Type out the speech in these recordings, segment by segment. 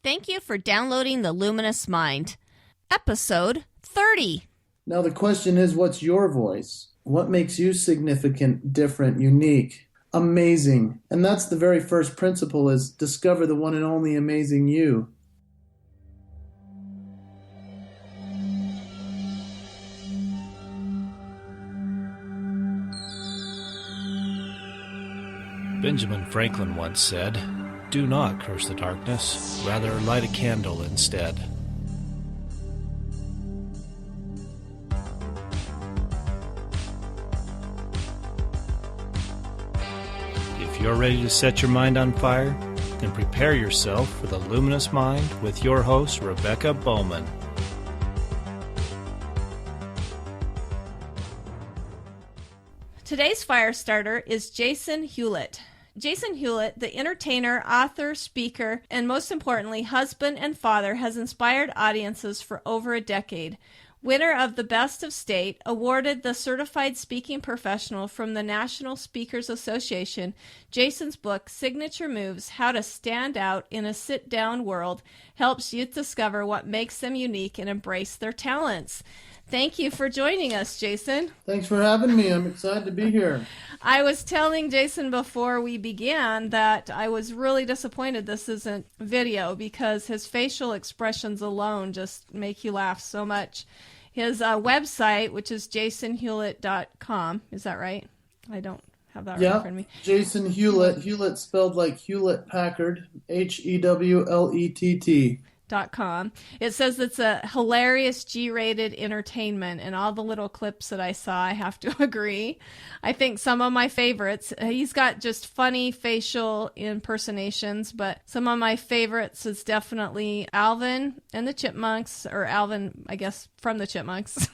Thank you for downloading The Luminous Mind. Episode 30. Now the question is, what's your voice? What makes you significant, different, unique, amazing? And that's the very first principle, is discover the one and only amazing you. Benjamin Franklin once said, "Do not curse the darkness, rather light a candle instead." If you're ready to set your mind on fire, then prepare yourself for the Luminous Mind with your host, Rebecca Bowman. Today's fire starter is Jason Hewlett. Jason Hewlett, the entertainer, author, speaker, and most importantly, husband and father, has inspired audiences for over a decade. Winner of the Best of State, awarded the Certified Speaking Professional from the National Speakers Association, Jason's book, Signature Moves, How to Stand Out in a Sit-Down World, helps youth discover what makes them unique and embrace their talents. Thank you for joining us, Jason. Thanks for having me. I'm excited to be here. I was telling Jason before we began that I was really disappointed this isn't video because his facial expressions alone just make you laugh so much. His website, which is jasonhewlett.com, is that right? I don't have that right in front of me. Jason Hewlett. Hewlett spelled like Hewlett Packard, Hewlett. .com. It says it's a hilarious G-rated entertainment, and all the little clips that I saw, I have to agree. I think some of my favorites, he's got just funny facial impersonations, but some of my favorites is definitely Alvin and the Chipmunks, or Alvin, I guess, from the Chipmunks.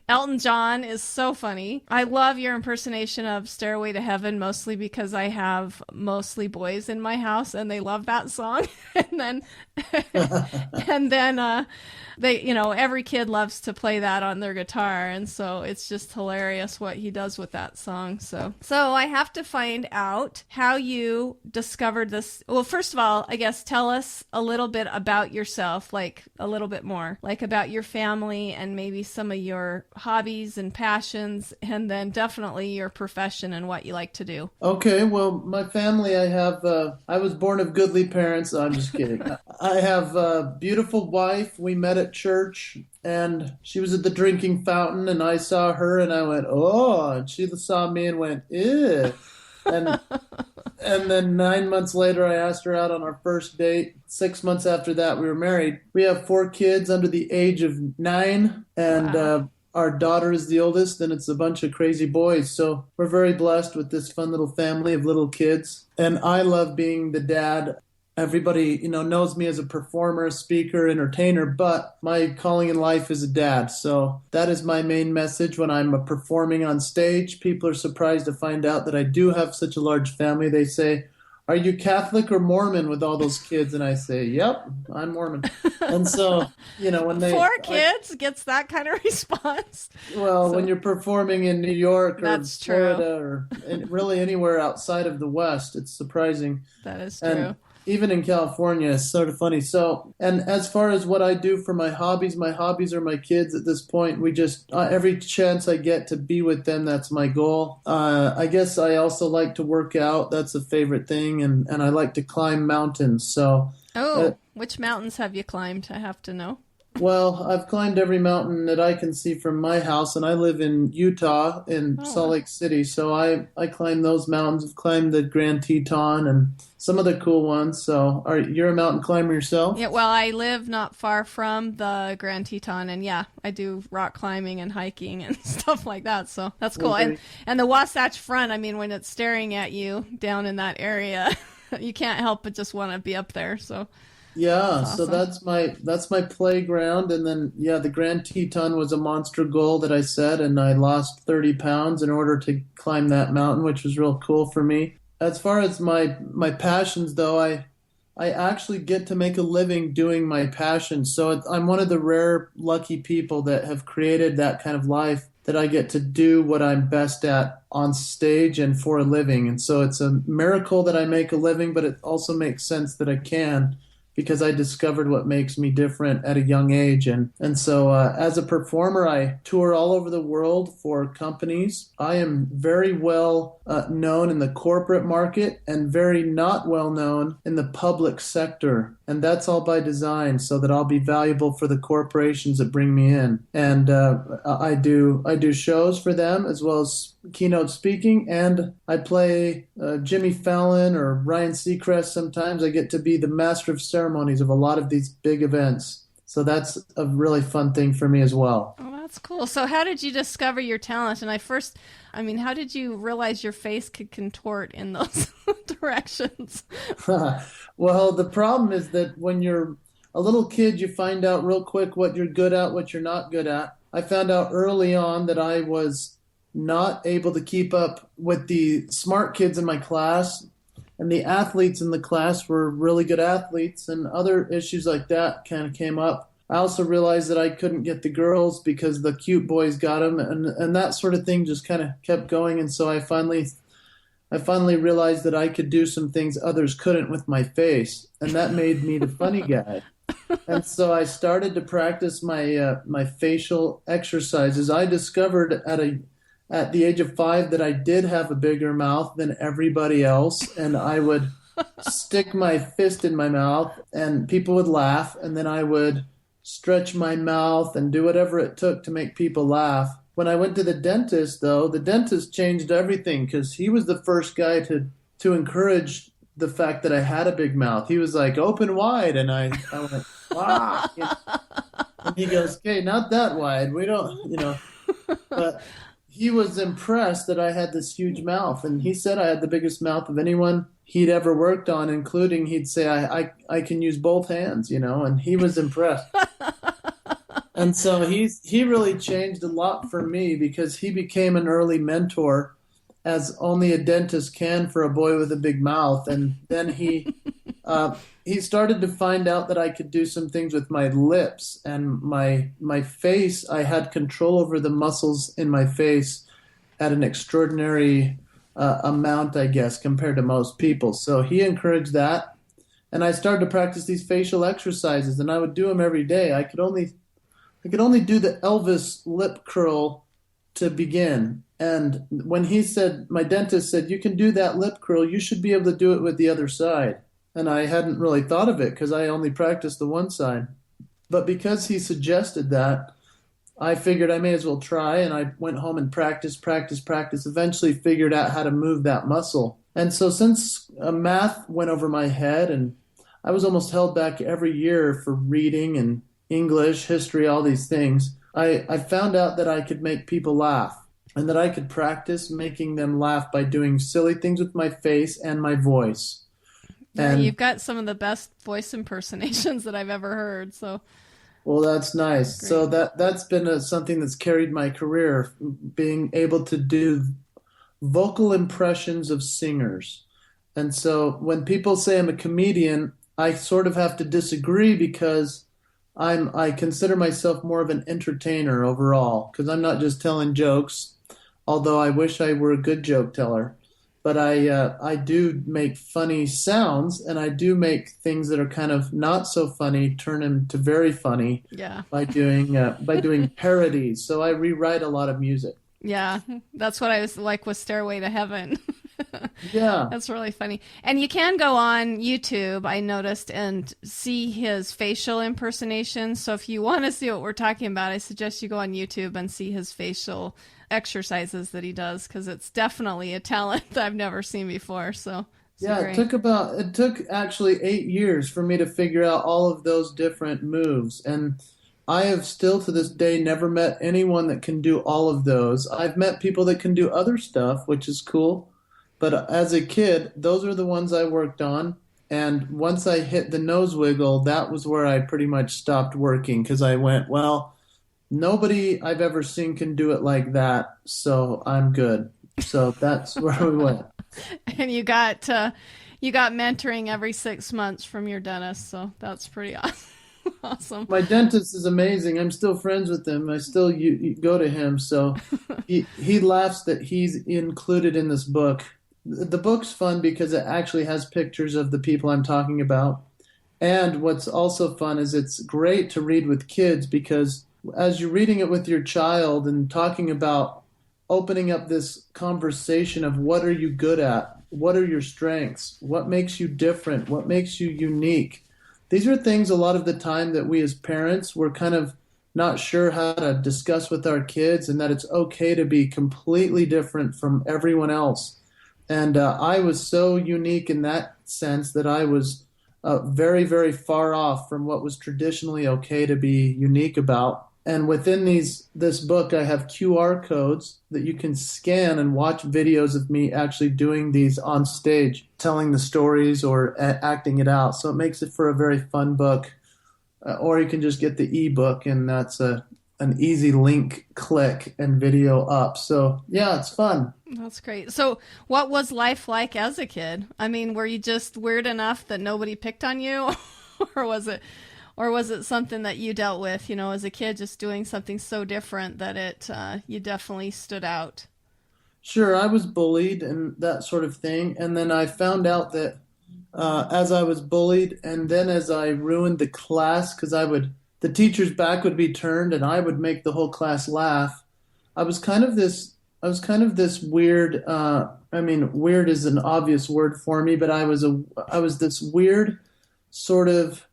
Elton John is so funny. I love your impersonation of Stairway to Heaven, mostly because I have mostly boys in my house and they love that song. and then they, every kid loves to play that on their guitar, and so it's just hilarious what he does with that song. So I have to find out how you discovered this. Well, first of all, I guess tell us a little bit about yourself, like a little bit more, like about your family and maybe some of your hobbies and passions, and then definitely your profession and what you like to do. Okay, well, my family, I was born of goodly parents. I'm just kidding. I have a beautiful wife. We met at church, and she was at the drinking fountain, and I saw her, and I went, oh, and she saw me and went, ew. And then 9 months later, I asked her out on our first date. 6 months after that, we were married. We have 4 kids under the age of 9, and wow. Our daughter is the oldest, and it's a bunch of crazy boys. So we're very blessed with this fun little family of little kids. And I love being the dad. Everybody, knows me as a performer, speaker, entertainer, but my calling in life is a dad. So that is my main message when I'm performing on stage. People are surprised to find out that I do have such a large family. They say, "Are you Catholic or Mormon with all those kids?" And I say, "Yep, I'm Mormon." And so, when they 4 kids gets that kind of response. Well, when you're performing in New York or That's Florida or really anywhere outside of the West, it's surprising. That is true. And even in California, it's sort of funny. So, and as far as what I do for my hobbies are my kids at this point. We just, every chance I get to be with them, that's my goal. I guess I also like to work out. That's a favorite thing. And I like to climb mountains. So, which mountains have you climbed? I have to know. Well, I've climbed every mountain that I can see from my house, and I live in Utah, in Salt Lake City, so I climb those mountains. I've climbed the Grand Teton and some of the cool ones. So you're a mountain climber yourself? Yeah, well, I live not far from the Grand Teton, and yeah, I do rock climbing and hiking and stuff like that, so that's cool. Okay. And the Wasatch Front, I mean, when it's staring at you down in that area, you can't help but just want to be up there, so... Yeah, so that's my playground. And then, the Grand Teton was a monster goal that I set, and I lost 30 pounds in order to climb that mountain, which was real cool for me. As far as my passions, though, I actually get to make a living doing my passion. So I'm one of the rare lucky people that have created that kind of life, that I get to do what I'm best at on stage and for a living. And so it's a miracle that I make a living, but it also makes sense that I can. because I discovered what makes me different at a young age. And so as a performer, I tour all over the world for companies. I am very well known in the corporate market and very not well known in the public sector. And that's all by design so that I'll be valuable for the corporations that bring me in. And I do shows for them as well as keynote speaking, and I play Jimmy Fallon or Ryan Seacrest. Sometimes I get to be the master of ceremonies of a lot of these big events. So that's a really fun thing for me as well. Oh, that's cool. So how did you discover your talent? And how did you realize your face could contort in those directions? Well, the problem is that when you're a little kid, you find out real quick what you're good at, what you're not good at. I found out early on that I was not able to keep up with the smart kids in my class, and the athletes in the class were really good athletes, and other issues like that kind of came up. I also realized that I couldn't get the girls because the cute boys got them, and that sort of thing just kind of kept going. And so I finally realized that I could do some things others couldn't with my face, and that made me the funny guy. And so I started to practice my facial exercises. I discovered at the age of 5 that I did have a bigger mouth than everybody else, and I would stick my fist in my mouth and people would laugh, and then I would stretch my mouth and do whatever it took to make people laugh. When I went to the dentist, though, the dentist changed everything because he was the first guy to encourage the fact that I had a big mouth. He was like, open wide, and I went, wow. And he goes, okay, not that wide. We don't, but he was impressed that I had this huge mouth, and he said I had the biggest mouth of anyone he'd ever worked on, including he'd say I can use both hands, and he was impressed. And so he really changed a lot for me because he became an early mentor, as only a dentist can for a boy with a big mouth. And then he started to find out that I could do some things with my lips and my face. I had control over the muscles in my face at an extraordinary amount, I guess, compared to most people. So he encouraged that. And I started to practice these facial exercises, and I would do them every day. I could only do the Elvis lip curl to begin. And when my dentist said, you can do that lip curl, you should be able to do it with the other side. And I hadn't really thought of it because I only practiced the one side. But because he suggested that, I figured I may as well try. And I went home and practiced, eventually figured out how to move that muscle. And so since math went over my head, and I was almost held back every year for reading and English, history, all these things, I found out that I could make people laugh. And that I could practice making them laugh by doing silly things with my face and my voice. Yeah, and you've got some of the best voice impersonations that I've ever heard. So, well, that's nice. Great. So that's been something that's carried my career, being able to do vocal impressions of singers. And so when people say I'm a comedian, I sort of have to disagree because I consider myself more of an entertainer overall, because I'm not just telling jokes. Although I wish I were a good joke teller. But I do make funny sounds, and I do make things that are kind of not so funny turn into very funny. Yeah. By doing parodies. So I rewrite a lot of music. Yeah, that's what I was like with Stairway to Heaven. Yeah. That's really funny. And you can go on YouTube, I noticed, and see his facial impersonations. So if you want to see what we're talking about, I suggest you go on YouTube and see his facial exercises that he does, because it's definitely a talent that I've never seen before. So yeah, great. It took actually 8 years for me to figure out all of those different moves. And I have still to this day never met anyone that can do all of those. I've met people that can do other stuff, which is cool. But as a kid, those are the ones I worked on. And once I hit the nose wiggle, that was where I pretty much stopped working, because I went, well, nobody I've ever seen can do it like that, so I'm good. So that's where we went. And you got mentoring every 6 months from your dentist, so that's pretty awesome. Awesome. My dentist is amazing. I'm still friends with him. I still go to him, so he laughs that he's included in this book. The book's fun because it actually has pictures of the people I'm talking about. And what's also fun is it's great to read with kids because as you're reading it with your child and talking about opening up this conversation of what are you good at? What are your strengths? What makes you different? What makes you unique? These are things a lot of the time that we as parents, we're kind of not sure how to discuss with our kids, and that it's okay to be completely different from everyone else. And I was so unique in that sense that I was very, very far off from what was traditionally okay to be unique about. And within this book, I have QR codes that you can scan and watch videos of me actually doing these on stage, telling the stories or acting it out. So it makes it for a very fun book. Or you can just get the ebook, and that's an easy link click and video up. So yeah, it's fun. That's great. So what was life like as a kid? I mean, were you just weird enough that nobody picked on you? or was it something that you dealt with, as a kid, just doing something so different that you definitely stood out? Sure, I was bullied and that sort of thing. And then I found out that as I was bullied, and then as I ruined the class, because the teacher's back would be turned and I would make the whole class laugh. I was kind of this weird. I mean, weird is an obvious word for me, but I was this weird sort of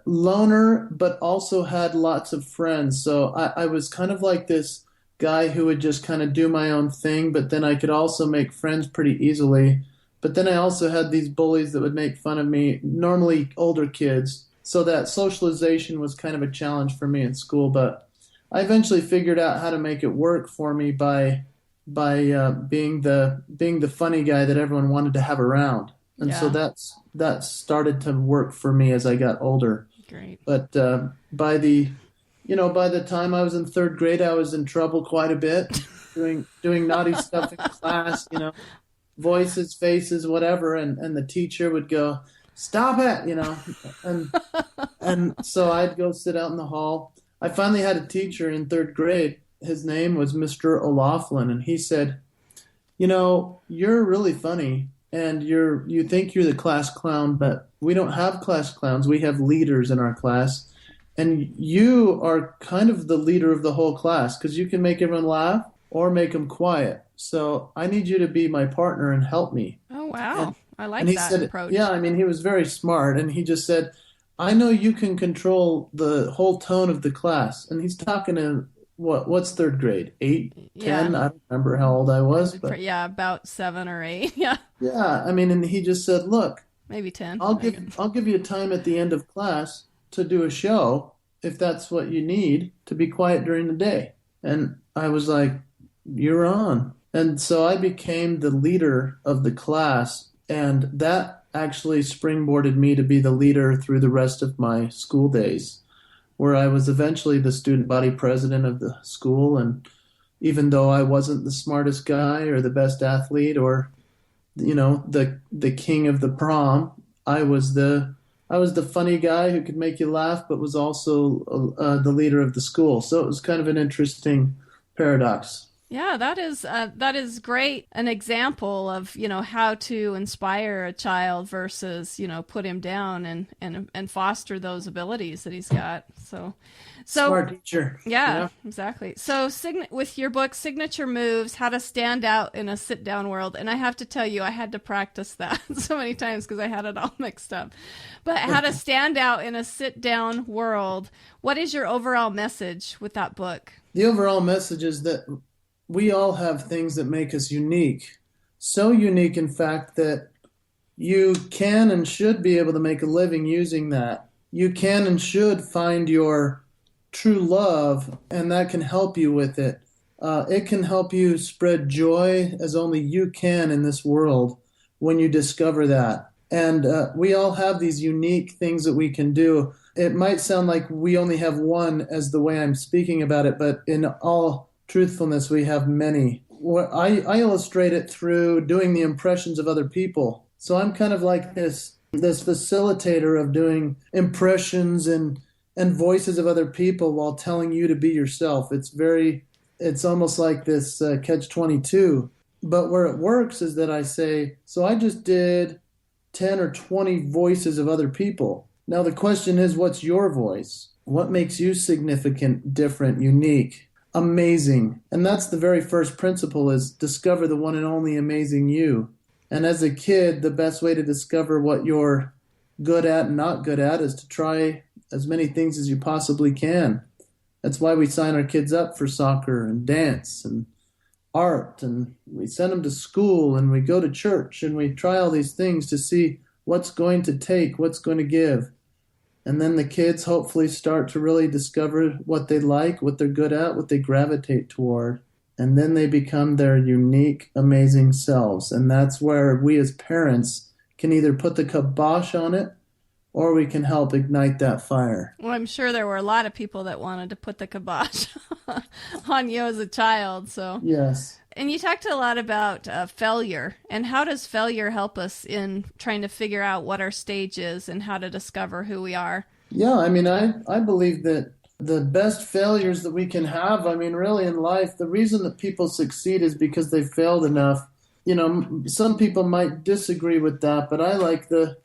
loner, but also had lots of friends. So I was kind of like this guy who would just kind of do my own thing, but then I could also make friends pretty easily. But then I also had these bullies that would make fun of me, normally older kids. So that socialization was kind of a challenge for me in school. But I eventually figured out how to make it work for me by being the funny guy that everyone wanted to have around. And so that started to work for me as I got older. Great. But by the time I was in third grade, I was in trouble quite a bit, doing naughty stuff in class, voices, faces, whatever, and the teacher would go, "Stop it," and so I'd go sit out in the hall. I finally had a teacher in third grade. His name was Mr. O'Laughlin, and he said, "You're really funny, and you think you're the class clown, but we don't have class clowns. We have leaders in our class, and you are kind of the leader of the whole class because you can make everyone laugh or make them quiet. So I need you to be my partner and help me." Oh, wow. I like and he that said, approach. Yeah, I mean, he was very smart, and he just said, "I know you can control the whole tone of the class." And he's talking to what's third grade? 8, 10? Yeah. I don't remember how old I was, but Yeah, about 7 or 8. Yeah, yeah, I mean, and he just said, "Look, maybe 10. I'll give you a time at the end of class to do a show if that's what you need to be quiet during the day." And I was like, "You're on." And so I became the leader of the class, and that actually springboarded me to be the leader through the rest of my school days, where I was eventually the student body president of the school. And even though I wasn't the smartest guy or the best athlete or the king of the prom, I was the funny guy who could make you laugh, but was also the leader of the school. So it was kind of an interesting paradox. Yeah, that is great. An example of, how to inspire a child versus, put him down and foster those abilities that he's got. So Smart teacher. Yeah, exactly. So with your book, Signature Moves, How to Stand Out in a Sit-Down World. And I have to tell you, I had to practice that so many times because I had it all mixed up. But how to stand out in a sit-down world. What is your overall message with that book? The overall message is that we all have things that make us unique. So unique, in fact, that you can and should be able to make a living using that. You can and should find your true love, and that can help you with it. It can help you spread joy as only you can in this world when you discover that. And we all have these unique things that we can do. It might sound like we only have one as the way I'm speaking about it, but in all truthfulness, we have many. I illustrate it through doing the impressions of other people. So I'm kind of like this facilitator of doing impressions and voices of other people while telling you to be yourself. It's almost like this catch-22. But where it works is that I say, so I just did 10 or 20 voices of other people. Now the question is, what's your voice? What makes you significant, different, unique, amazing? And that's the very first principle, is discover the one and only amazing you. And as a kid, the best way to discover what you're good at and not good at is to try as many things as you possibly can. That's why we sign our kids up for soccer and dance and art, and we send them to school and we go to church and we try all these things to see what's going to take, what's going to give. And then the kids hopefully start to really discover what they like, what they're good at, what they gravitate toward. And then they become their unique, amazing selves. And that's where we as parents can either put the kibosh on it, or we can help ignite that fire. Well, I'm sure there were a lot of people that wanted to put the kibosh on you as a child. So Yes. And you talked a lot about failure, and how does failure help us in trying to figure out what our stage is and how to discover who we are? Yeah, I mean, I believe that the best failures that we can have, I mean, really in life, the reason that people succeed is because they failed enough. You know, some people might disagree with that, but I like the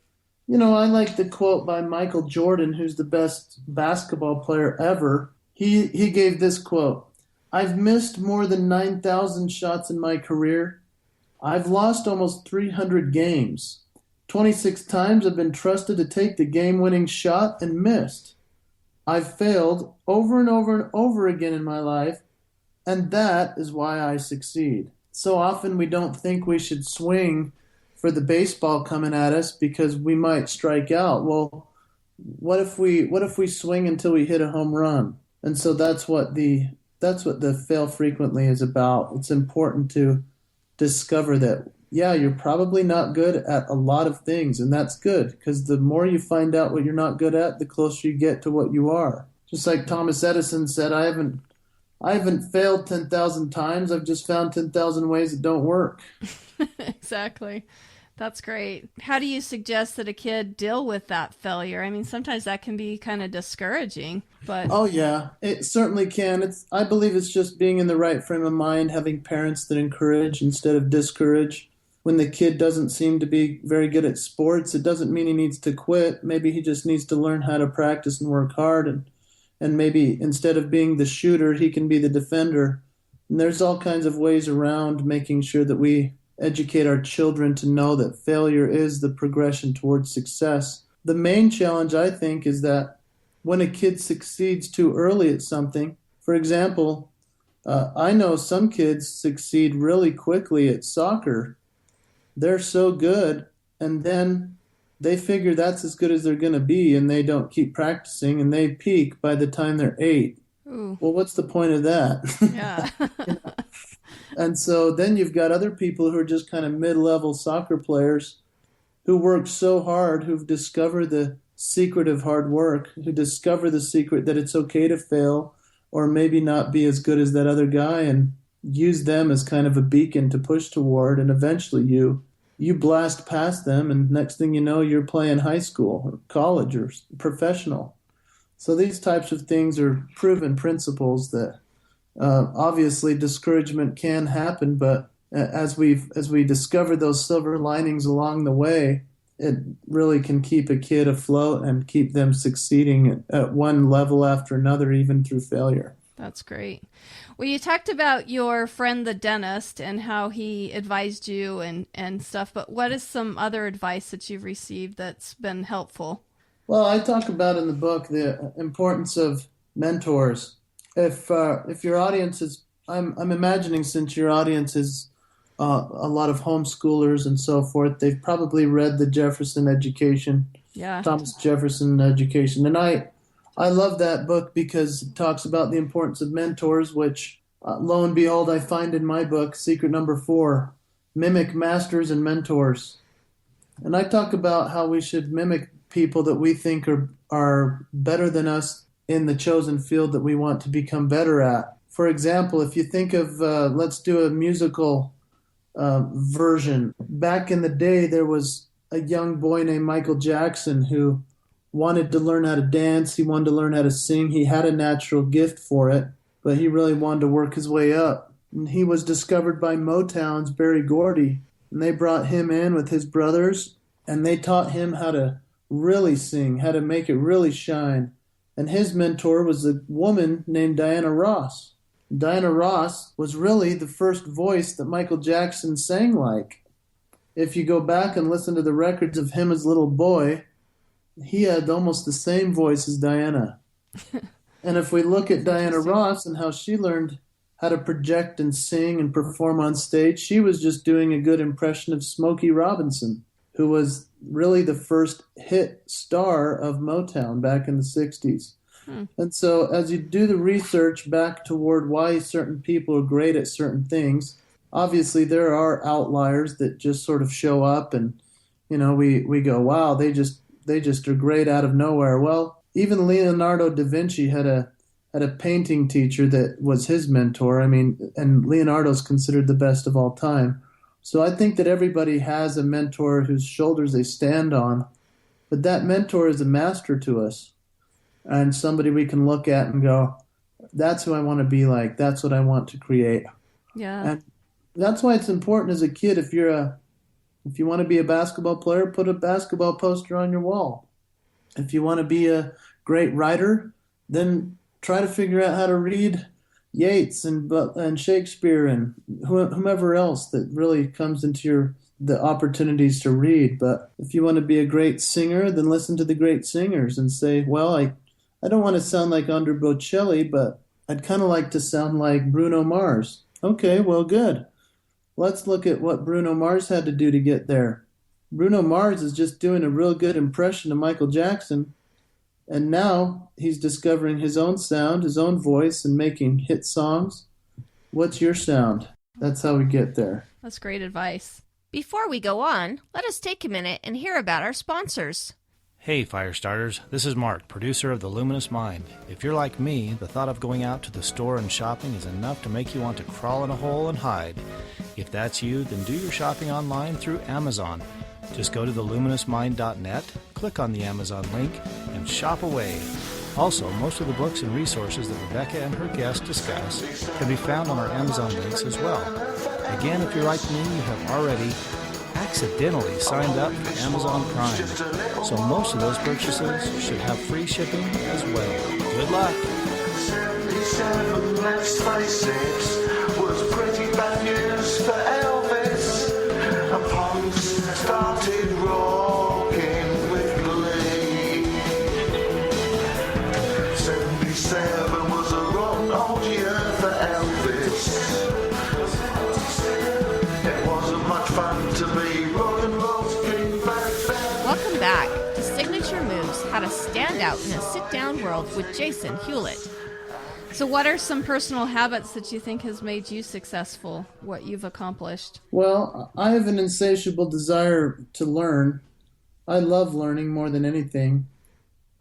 quote by Michael Jordan, who's the best basketball player ever. He gave this quote: "I've missed more than 9,000 shots in my career. I've lost almost 300 games. 26 times I've been trusted to take the game-winning shot and missed. I've failed over and over and over again in my life, and that is why I succeed." So often we don't think we should swing for the baseball coming at us because we might strike out. Well, what if we swing until we hit a home run? And so that's what the fail frequently is about. It's important to discover that, yeah, you're probably not good at a lot of things, and that's good, because the more you find out what you're not good at, the closer you get to what you are. Just like Thomas Edison said, I haven't failed 10,000 times. I've just found 10,000 ways that don't work. Exactly. That's great. How do you suggest that a kid deal with that failure? I mean, sometimes that can be kind of discouraging, but... Oh, yeah, it certainly can. I believe it's just being in the right frame of mind, having parents that encourage instead of discourage. When the kid doesn't seem to be very good at sports, it doesn't mean he needs to quit. Maybe he just needs to learn how to practice and work hard, and maybe instead of being the shooter, he can be the defender. And there's all kinds of ways around making sure that we educate our children to know that failure is the progression towards success. The main challenge, I think, is that when a kid succeeds too early at something, for example, I know some kids succeed really quickly at soccer. They're so good, and then they figure that's as good as they're going to be, and they don't keep practicing, and they peak by the time they're 8. Ooh. Well, what's the point of that? Yeah. And so then you've got other people who are just kind of mid-level soccer players who work so hard, who've discovered the secret of hard work, who discover the secret that it's okay to fail or maybe not be as good as that other guy, and use them as kind of a beacon to push toward, and eventually you blast past them, and next thing you know, you're playing high school or college or professional. So these types of things are proven principles that obviously discouragement can happen, but as we discover those silver linings along the way, it really can keep a kid afloat and keep them succeeding at one level after another, even through failure. That's great. Well, you talked about your friend the dentist and how he advised you and stuff, but what is some other advice that you've received that's been helpful? Well, I talk about in the book the importance of mentors. If your audience is, I'm imagining, since your audience is a lot of homeschoolers and so forth, they've probably read the Jefferson Education, Thomas Jefferson Education, and I love that book because it talks about the importance of mentors, which lo and behold, I find in my book, secret number 4, mimic masters and mentors. And I talk about how we should mimic people that we think are better than us in the chosen field that we want to become better at. For example, if you think of, let's do a musical version. Back in the day, there was a young boy named Michael Jackson who wanted to learn how to dance. He wanted to learn how to sing. He had a natural gift for it, but he really wanted to work his way up. And he was discovered by Motown's Berry Gordy, and they brought him in with his brothers, and they taught him how to really sing, how to make it really shine. And his mentor was a woman named Diana Ross. Diana Ross was really the first voice that Michael Jackson sang like. If you go back and listen to the records of him as a little boy, he had almost the same voice as Diana. And if we look at Diana Ross and how she learned how to project and sing and perform on stage, she was just doing a good impression of Smokey Robinson, who was really the first hit star of Motown back in the 60s. And so as you do the research back toward why certain people are great at certain things, obviously there are outliers that just sort of show up and, we go, wow, they just are great out of nowhere. Well, even Leonardo da Vinci had a painting teacher that was his mentor. I mean, and Leonardo's considered the best of all time. So I think that everybody has a mentor whose shoulders they stand on, but that mentor is a master to us and somebody we can look at and go, that's who I want to be like. That's what I want to create. Yeah. And that's why it's important as a kid, if you want to be a basketball player, put a basketball poster on your wall. If you want to be a great writer, then try to figure out how to read Yeats and Shakespeare and whomever else that really comes into the opportunities to read. But if you want to be a great singer, then listen to the great singers and say, well, I don't want to sound like Andre Bocelli, but I'd kind of like to sound like Bruno Mars. Okay, well, good. Let's look at what Bruno Mars had to do to get there. Bruno Mars is just doing a real good impression of Michael Jackson, and now he's discovering his own sound, his own voice, and making hit songs. What's your sound? That's how we get there. That's great advice. Before we go on, let us take a minute and hear about our sponsors. Hey, Firestarters, this is Mark, producer of The Luminous Mind. If you're like me, the thought of going out to the store and shopping is enough to make you want to crawl in a hole and hide. If that's you, then do your shopping online through Amazon. Just go to theluminousmind.net, click on the Amazon link, and shop away. Also, most of the books and resources that Rebecca and her guests discuss can be found on our Amazon links as well. Again, if you're like me, you have already accidentally signed up for Amazon Prime, so most of those purchases should have free shipping as well. Good luck! 77, let's face it, was pretty bad news for Elvis. And punks started rocking with glee. 77 was a rotten old year for Elvis. It wasn't much fun to be rock and roll's king back then. Welcome back to Signature Moves, How to Stand Out in a Sit-Down World with Jason Hewlett. So what are some personal habits that you think has made you successful, what you've accomplished? Well, I have an insatiable desire to learn. I love learning more than anything.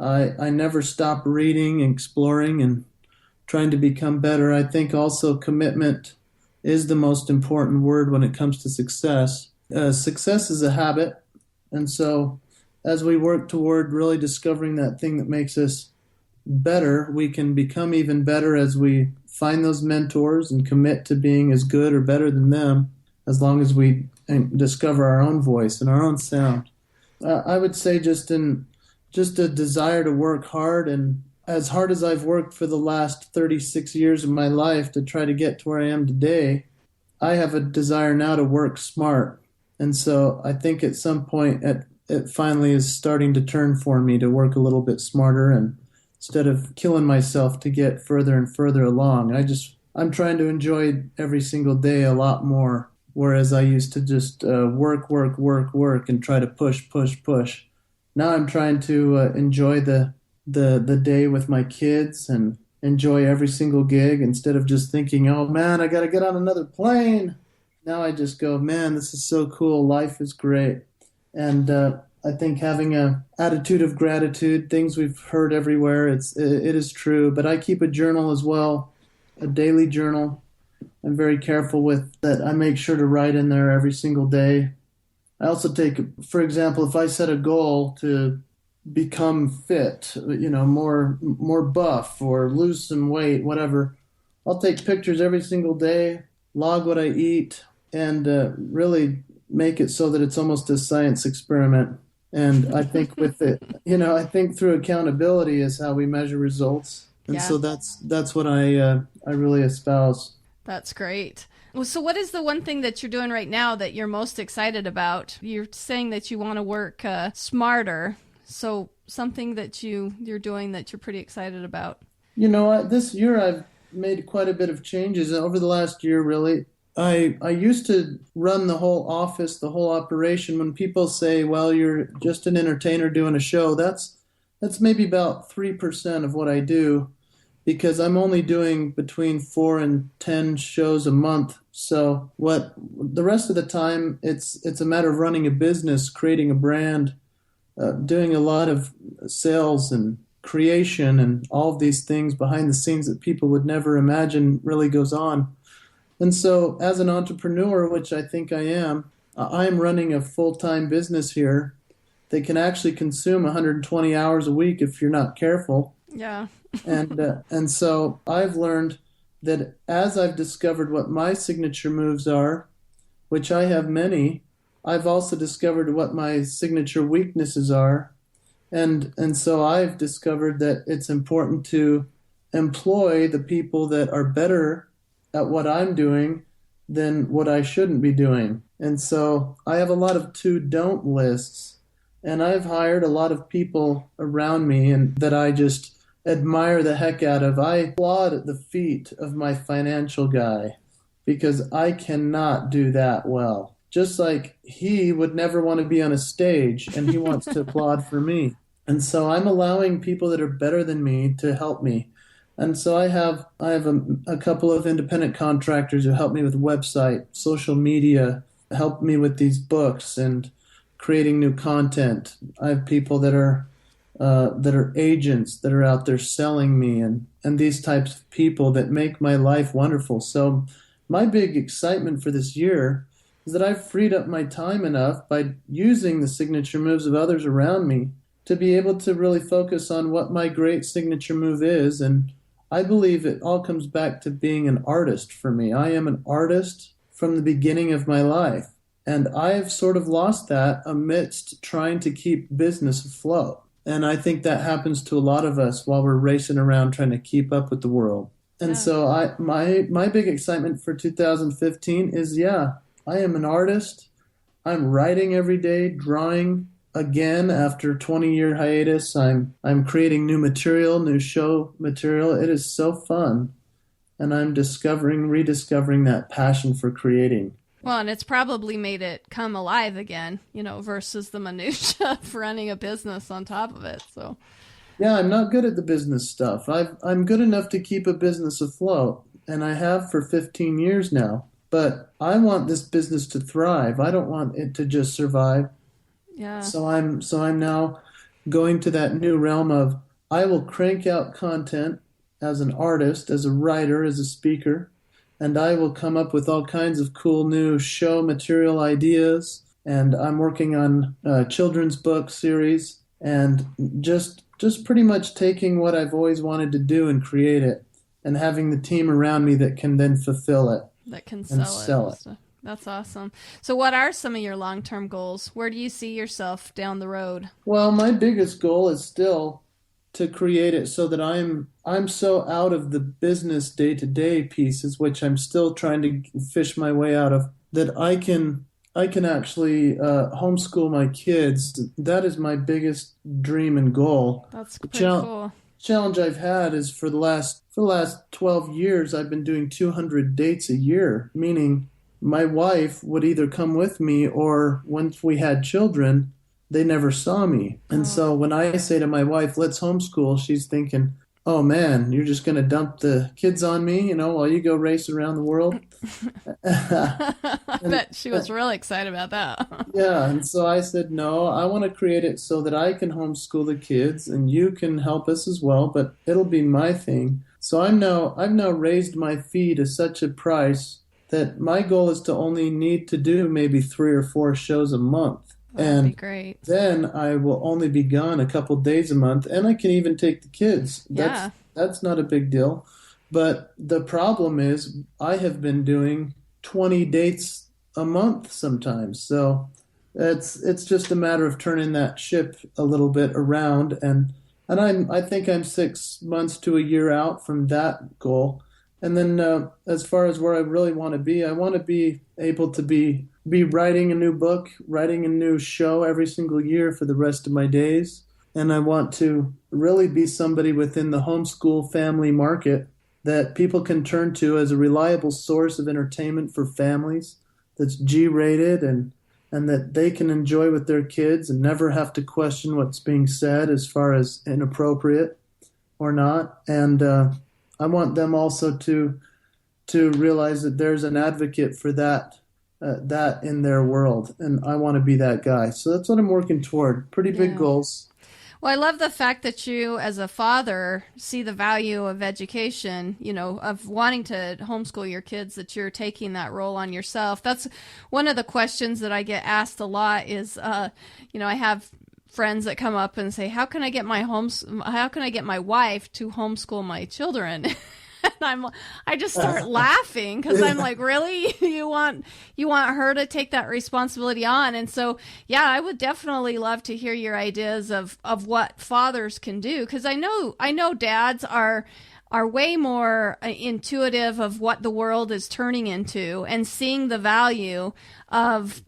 I never stop reading, exploring, and trying to become better. I think also commitment is the most important word when it comes to success. Success is a habit, and so as we work toward really discovering that thing that makes us better, we can become even better as we find those mentors and commit to being as good or better than them, as long as we discover our own voice and our own sound. I would say just a desire to work hard, and as hard as I've worked for the last 36 years of my life to try to get to where I am today, I have a desire now to work smart. And so I think at some point it finally is starting to turn for me to work a little bit smarter, and instead of killing myself to get further and further along. I'm trying to enjoy every single day a lot more, whereas I used to just work, and try to push. Now I'm trying to enjoy the day with my kids and enjoy every single gig instead of just thinking, oh man, I got to get on another plane. Now I just go, man, this is so cool. Life is great. And I think having a attitude of gratitude, things we've heard everywhere, it is true. But I keep a journal as well, a daily journal. I'm very careful with that. I make sure to write in there every single day. I also take, for example, if I set a goal to become fit, more buff or lose some weight, whatever, I'll take pictures every single day, log what I eat, and really make it so that it's almost a science experiment. And I think with it, I think through accountability is how we measure results. And Yeah. so that's what I really espouse. That's great. Well, so what is the one thing that you're doing right now that you're most excited about? You're saying that you want to work smarter. So something that you're doing that you're pretty excited about. This year I've made quite a bit of changes over the last year, really. I used to run the whole office, the whole operation. When people say, well, you're just an entertainer doing a show, that's maybe about 3% of what I do, because I'm only doing between 4 and 10 shows a month. So what the rest of the time, it's a matter of running a business, creating a brand, doing a lot of sales and creation and all of these things behind the scenes that people would never imagine really goes on. And so as an entrepreneur, which I think I am running a full-time business here that can actually consume 120 hours a week if you're not careful. Yeah. And so I've learned that as I've discovered what my signature moves are, which I have many, I've also discovered what my signature weaknesses are. And so I've discovered that it's important to employ the people that are better at what I'm doing than what I shouldn't be doing. And so I have a lot of to-don't lists, and I've hired a lot of people around me and that I just admire the heck out of. I applaud at the feet of my financial guy because I cannot do that well. Just like he would never want to be on a stage and he wants to applaud for me. And so I'm allowing people that are better than me to help me. And so I have a couple of independent contractors who help me with website, social media, help me with these books and creating new content. I have people that are agents that are out there selling me and these types of people that make my life wonderful. So my big excitement for this year is that I've freed up my time enough by using the signature moves of others around me to be able to really focus on what my great signature move is. And I believe it all comes back to being an artist for me. I am an artist from the beginning of my life. And I've sort of lost that amidst trying to keep business afloat. And I think that happens to a lot of us while we're racing around trying to keep up with the world. And so my big excitement for 2015 is, I am an artist. I'm writing every day, drawing again after 20-year hiatus. I'm creating new material, new show material. It is so fun. And I'm rediscovering that passion for creating. Well, and it's probably made it come alive again, versus the minutia of running a business on top of it. So, yeah, I'm not good at the business stuff. I'm good enough to keep a business afloat, and I have for 15 years now. But I want this business to thrive. I don't want it to just survive. Yeah. So I'm now going to that new realm of I will crank out content as an artist, as a writer, as a speaker. And I will come up with all kinds of cool new show material ideas. And I'm working on a children's book series and just pretty much taking what I've always wanted to do and create it and having the team around me that can then fulfill it. That can sell it. That's awesome. So what are some of your long-term goals? Where do you see yourself down the road? Well, my biggest goal is still to create it so that I'm so out of the business day-to-day pieces, which I'm still trying to fish my way out of, that I can actually homeschool my kids. That is my biggest dream and goal. That's pretty cool. Challenge I've had is for the last 12 years I've been doing 200 dates a year, meaning my wife would either come with me or once we had children, they never saw me. And so when I say to my wife, let's homeschool, she's thinking, oh man, you're just going to dump the kids on me, while you go race around the world. I bet she was really excited about that. Yeah. And so I said, no, I want to create it so that I can homeschool the kids and you can help us as well, but it'll be my thing. So I've now raised my fee to such a price that my goal is to only need to do maybe 3 or 4 shows a month. That'd be great. Then I will only be gone a couple days a month, and I can even take the kids. That's not a big deal. But the problem is I have been doing 20 dates a month sometimes. So it's just a matter of turning that ship a little bit around, and I think I'm 6 months to a year out from that goal. And then as far as where I really want to be, I want to be able to be writing a new book, writing a new show every single year for the rest of my days. And I want to really be somebody within the homeschool family market that people can turn to as a reliable source of entertainment for families that's G-rated and that they can enjoy with their kids and never have to question what's being said as far as inappropriate or not. And I want them also to realize that there's an advocate for that in their world, and I want to be that guy. So that's what I'm working toward. Pretty big goals. Well, I love the fact that you, as a father, see the value of education, of wanting to homeschool your kids, that you're taking that role on yourself. That's one of the questions that I get asked a lot is, I have friends that come up and say, how can I get my wife to homeschool my children? And I just start laughing because I'm like, really? You want her to take that responsibility on? And so, yeah, I would definitely love to hear your ideas of what fathers can do, because I know dads are way more intuitive of what the world is turning into and seeing the value of,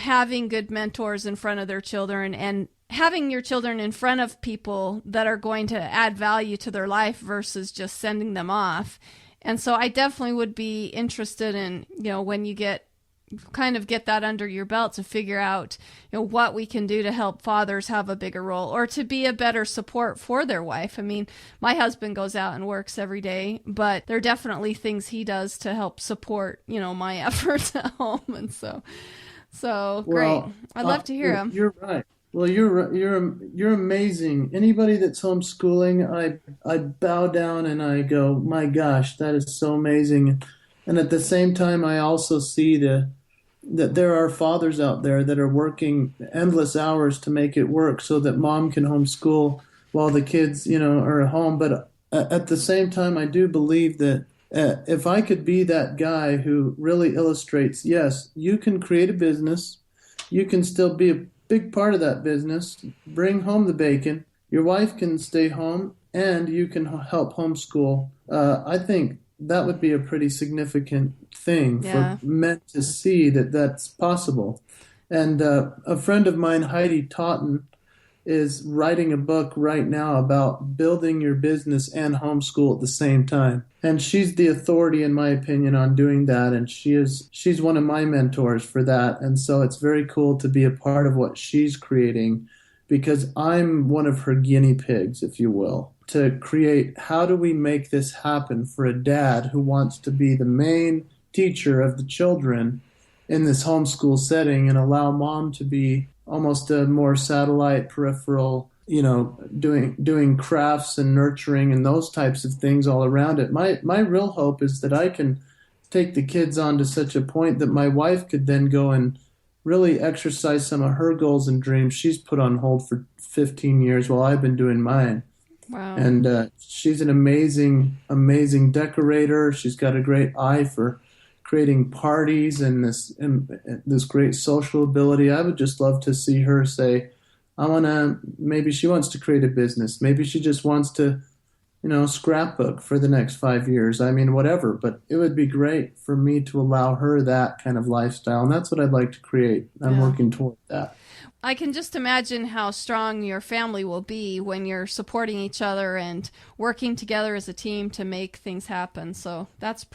having good mentors in front of their children and having your children in front of people that are going to add value to their life versus just sending them off. And so I definitely would be interested in, when you get that under your belt, to figure out, what we can do to help fathers have a bigger role or to be a better support for their wife. I mean, my husband goes out and works every day, but there are definitely things he does to help support, my efforts at home. And so great. I'd love to hear him. You're right. Well, you're amazing. Anybody that's homeschooling, I bow down and I go, my gosh, that is so amazing. And at the same time, I also see that there are fathers out there that are working endless hours to make it work so that mom can homeschool while the kids, are at home. But at the same time, I do believe that if I could be that guy who really illustrates, yes, you can create a business, you can still be a big part of that business, bring home the bacon, your wife can stay home, and you can help homeschool. I think that would be a pretty significant thing for men to see that that's possible. And a friend of mine, Heidi Totten, is writing a book right now about building your business and homeschool at the same time. And she's the authority, in my opinion, on doing that. And she's one of my mentors for that. And so it's very cool to be a part of what she's creating, because I'm one of her guinea pigs, if you will, to create how do we make this happen for a dad who wants to be the main teacher of the children in this homeschool setting and allow mom to be almost a more satellite peripheral, doing crafts and nurturing and those types of things all around it. My real hope is that I can take the kids on to such a point that my wife could then go and really exercise some of her goals and dreams she's put on hold for 15 years while I've been doing mine. Wow. And she's an amazing, amazing decorator. She's got a great eye for creating parties and this great social ability. I would just love to see her say, maybe she wants to create a business. Maybe she just wants to, scrapbook for the next 5 years. I mean, whatever. But it would be great for me to allow her that kind of lifestyle. And that's what I'd like to create. I'm working toward that. I can just imagine how strong your family will be when you're supporting each other and working together as a team to make things happen. So that's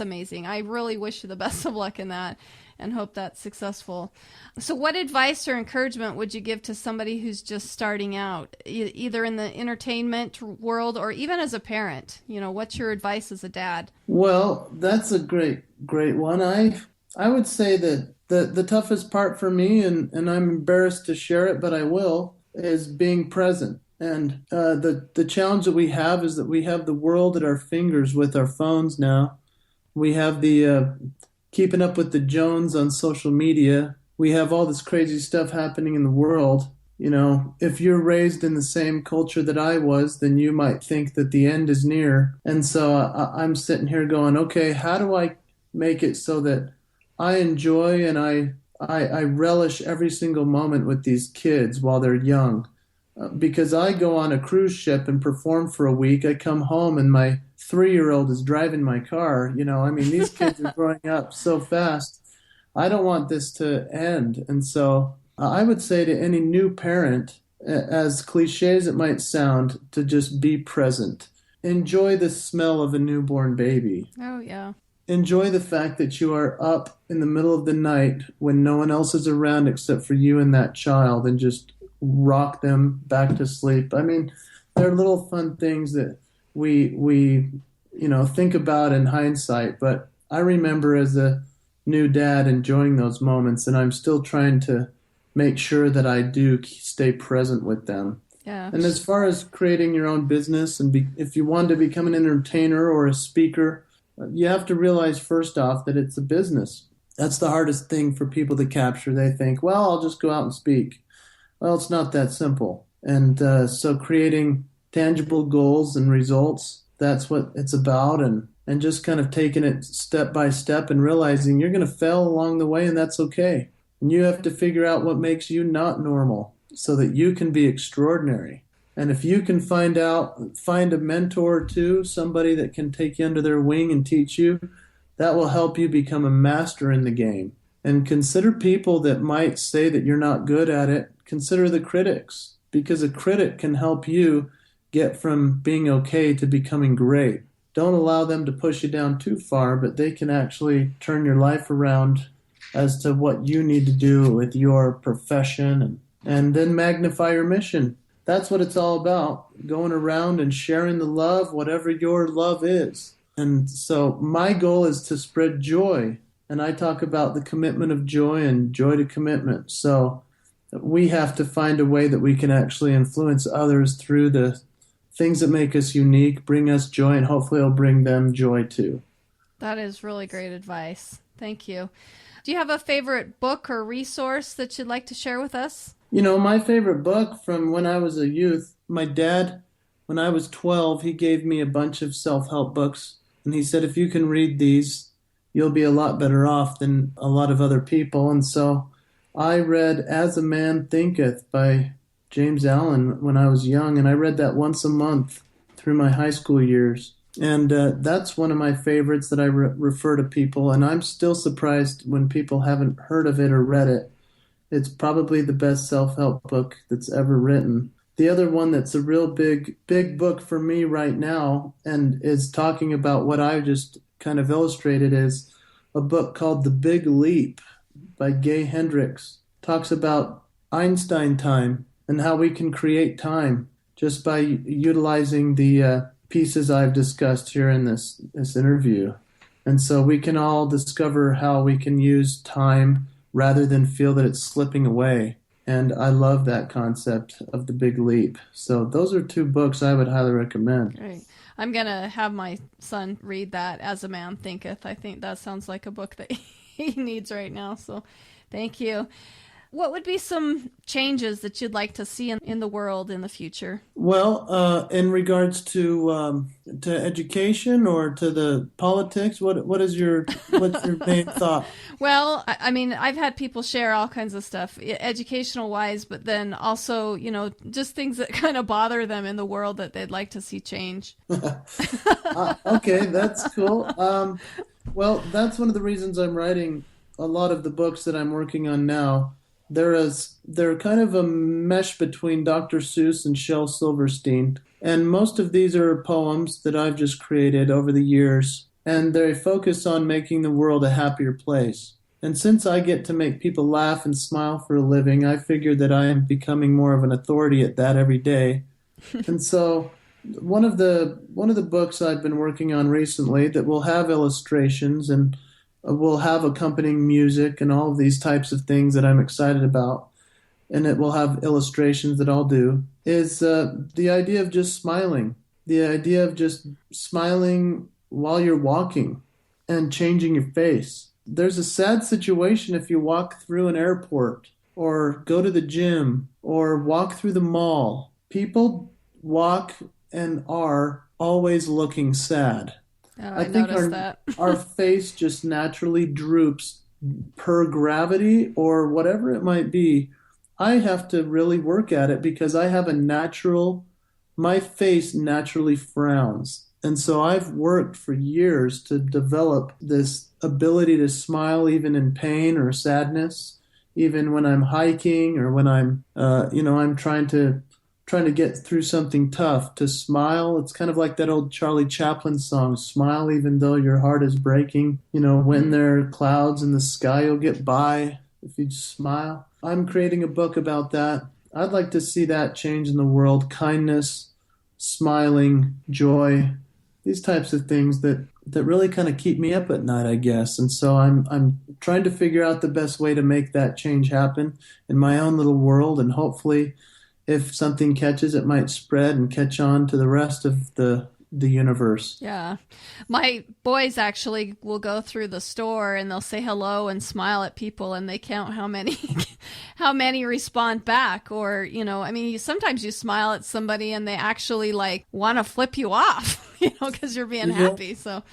amazing. I really wish you the best of luck in that and hope that's successful. So what advice or encouragement would you give to somebody who's just starting out, either in the entertainment world or even as a parent? What's your advice as a dad? Well, that's a great one. I would say that the toughest part for me, and I'm embarrassed to share it, but I will, is being present. And the challenge that we have is that we have the world at our fingers with our phones now. We have the keeping up with the Jones on social media. We have all this crazy stuff happening in the world. If you're raised in the same culture that I was, then you might think that the end is near. And so I'm sitting here going, okay, how do I make it so that I enjoy and I relish every single moment with these kids while they're young. Because I go on a cruise ship and perform for a week. I come home and my 3-year-old is driving my car. I mean, these kids are growing up so fast. I don't want this to end. And so I would say to any new parent, as cliche as it might sound, to just be present. Enjoy the smell of a newborn baby. Oh, yeah. Enjoy the fact that you are up in the middle of the night when no one else is around except for you and that child, and just rock them back to sleep. I mean, they're little fun things that we think about in hindsight, but I remember as a new dad enjoying those moments, and I'm still trying to make sure that I do stay present with them. Yeah. And as far as creating your own business, and if you want to become an entertainer or a speaker, you have to realize first off that it's a business. That's the hardest thing for people to capture. They think, well, I'll just go out and speak. Well, it's not that simple. And so creating tangible goals and results, that's what it's about. And just kind of taking it step by step and realizing you're going to fail along the way, and that's okay. And you have to figure out what makes you not normal so that you can be extraordinary. And if you can find a mentor or two, somebody that can take you under their wing and teach you, that will help you become a master in the game. And consider people that might say that you're not good at it. Consider the critics, because a critic can help you get from being okay to becoming great. Don't allow them to push you down too far, but they can actually turn your life around as to what you need to do with your profession, and then magnify your mission. That's what it's all about, going around and sharing the love, whatever your love is. And so my goal is to spread joy. And I talk about the commitment of joy and joy to commitment. So we have to find a way that we can actually influence others through the things that make us unique, bring us joy, and hopefully it'll bring them joy too. That is really great advice. Thank you. Do you have a favorite book or resource that you'd like to share with us? My favorite book from when I was a youth, my dad, when I was 12, he gave me a bunch of self-help books. And he said, if you can read these, you'll be a lot better off than a lot of other people. And so I read As a Man Thinketh by James Allen when I was young, and I read that once a month through my high school years. And that's one of my favorites that I refer to people, and I'm still surprised when people haven't heard of it or read it. It's probably the best self-help book that's ever written. The other one that's a real big book for me right now and is talking about what I just kind of illustrated is a book called The Big Leap by Gay Hendricks. Talks about Einstein time and how we can create time just by utilizing the pieces I've discussed here in this interview. And so we can all discover how we can use time rather than feel that it's slipping away. And I love that concept of the big leap. So those are two books I would highly recommend. Great. I'm going to have my son read that, As a Man Thinketh. I think that sounds like a book that he needs right now. So thank you. What would be some changes that you'd like to see in the world in the future? Well, in regards to education or to the politics, what's your main thought? Well, I mean, I've had people share all kinds of stuff, educational wise, but then also, just things that kind of bother them in the world that they'd like to see change. Okay, that's cool. Well, that's one of the reasons I'm writing a lot of the books that I'm working on now. They're kind of a mesh between Dr. Seuss and Shel Silverstein. And most of these are poems that I've just created over the years. And they focus on making the world a happier place. And since I get to make people laugh and smile for a living, I figured that I am becoming more of an authority at that every day. And so one of the books I've been working on recently that will have illustrations and will have accompanying music and all of these types of things that I'm excited about, and it will have illustrations that I'll do, is the idea of just smiling. The idea of just smiling while you're walking and changing your face. There's a sad situation if you walk through an airport or go to the gym or walk through the mall. People walk and are always looking sad. Oh, I think noticed that. our face just naturally droops per gravity or whatever it might be, I have to really work at it because I have my face naturally frowns. And so I've worked for years to develop this ability to smile even in pain or sadness, even when I'm hiking or when I'm trying to get through something tough, to smile. It's kind of like that old Charlie Chaplin song, smile even though your heart is breaking. When there are clouds in the sky, you'll get by if you just smile. I'm creating a book about that. I'd like to see that change in the world. Kindness, smiling, joy, these types of things that really kind of keep me up at night, I guess. And so I'm trying to figure out the best way to make that change happen in my own little world, and hopefully if something catches, it might spread and catch on to the rest of the universe. Yeah. My boys actually will go through the store and they'll say hello and smile at people, and they count how many respond back. Or, sometimes you smile at somebody and they actually want to flip you off, because you're being happy. So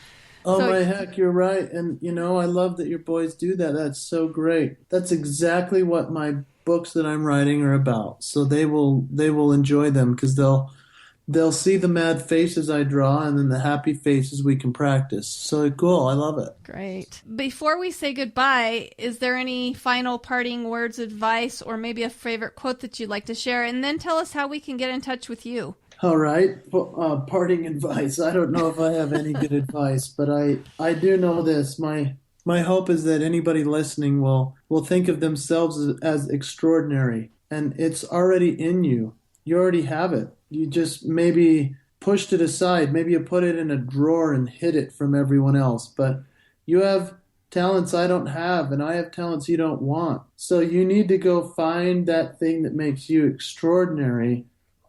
my heck, you're right. And, I love that your boys do that. That's so great. That's exactly what my books that I'm writing are about. So they will enjoy them because they'll see the mad faces I draw and then the happy faces we can practice. So cool. I love it. Great. Before we say goodbye, is there any final parting words, advice, or maybe a favorite quote that you'd like to share? And then tell us how we can get in touch with you. All right. Parting advice. I don't know if I have any good advice, but I do know this. My hope is that anybody listening will think of themselves as extraordinary, and it's already in you. You already have it. You just maybe pushed it aside. Maybe you put it in a drawer and hid it from everyone else. But you have talents I don't have, and I have talents you don't want. So you need to go find that thing that makes you extraordinary.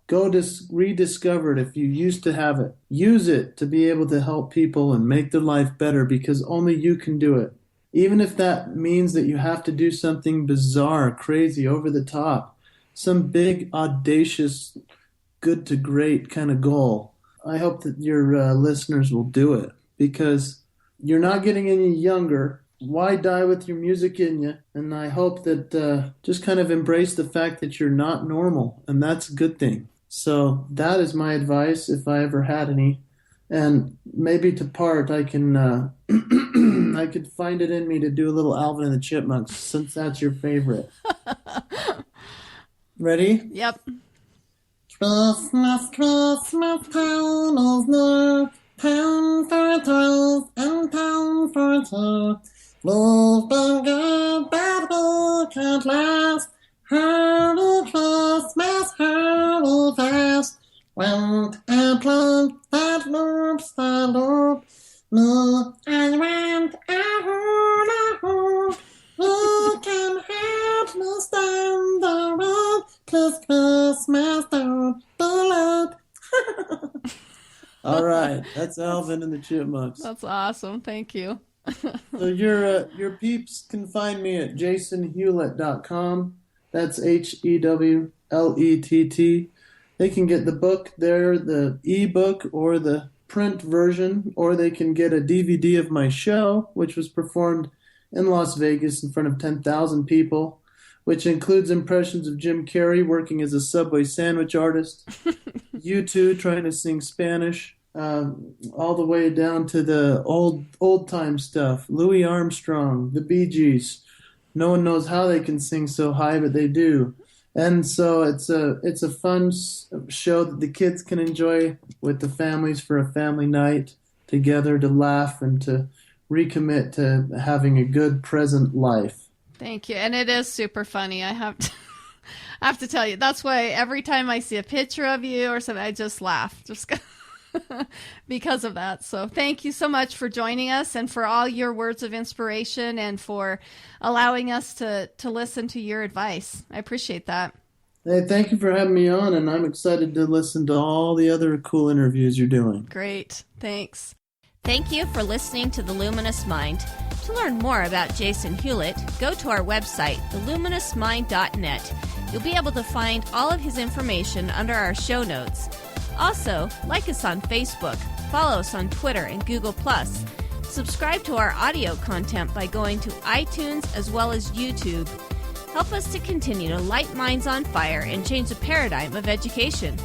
Go rediscover it if you used to have it. Use it to be able to help people and make their life better, because only you can do it. Even if that means that you have to do something bizarre, crazy, over the top, some big, audacious, good to great kind of goal. I hope that your listeners will do it, because you're not getting any younger. Why die with your music in you? And I hope that just kind of embrace the fact that you're not normal, and that's a good thing. So that is my advice, if I ever had any. And maybe to part, I can I could find it in me to do a little Alvin and the Chipmunks, since that's your favorite. Ready? Yep. Christmas, Christmas time is near, time for toys and time for cheer. We've been good, but we can't last. Hurry Christmas, hurry fast. Won't I play that loop? Me, I want a hula hoop. You can help me stand the rain. Please, Christmas, don't be late. All right, that's Alvin and the Chipmunks. That's awesome. Thank you. So your peeps can find me at jasonhewlett.com. That's HEWLETT. They can get the book there, the ebook or the print version, or they can get a DVD of my show, which was performed in Las Vegas in front of 10,000 people, which includes impressions of Jim Carrey working as a Subway sandwich artist, U2 trying to sing Spanish, all the way down to the old time stuff, Louis Armstrong, the Bee Gees. No one knows how they can sing so high, but they do. And so it's a fun show that the kids can enjoy with the families for a family night together, to laugh and to recommit to having a good present life. Thank you. And it is super funny. I have to tell you, that's why every time I see a picture of you or something, I just laugh. Just because of that. So thank you so much for joining us, and for all your words of inspiration, and for allowing us to listen to your advice. I appreciate that. Hey, thank you for having me on, and I'm excited to listen to all the other cool interviews you're doing. Great. Thanks. Thank you for listening to The Luminous Mind. To learn more about Jason Hewlett, go to our website, theluminousmind.net. You'll be able to find all of his information under our show notes. Also, like us on Facebook, follow us on Twitter and Google+. Subscribe to our audio content by going to iTunes as well as YouTube. Help us to continue to light minds on fire and change the paradigm of education.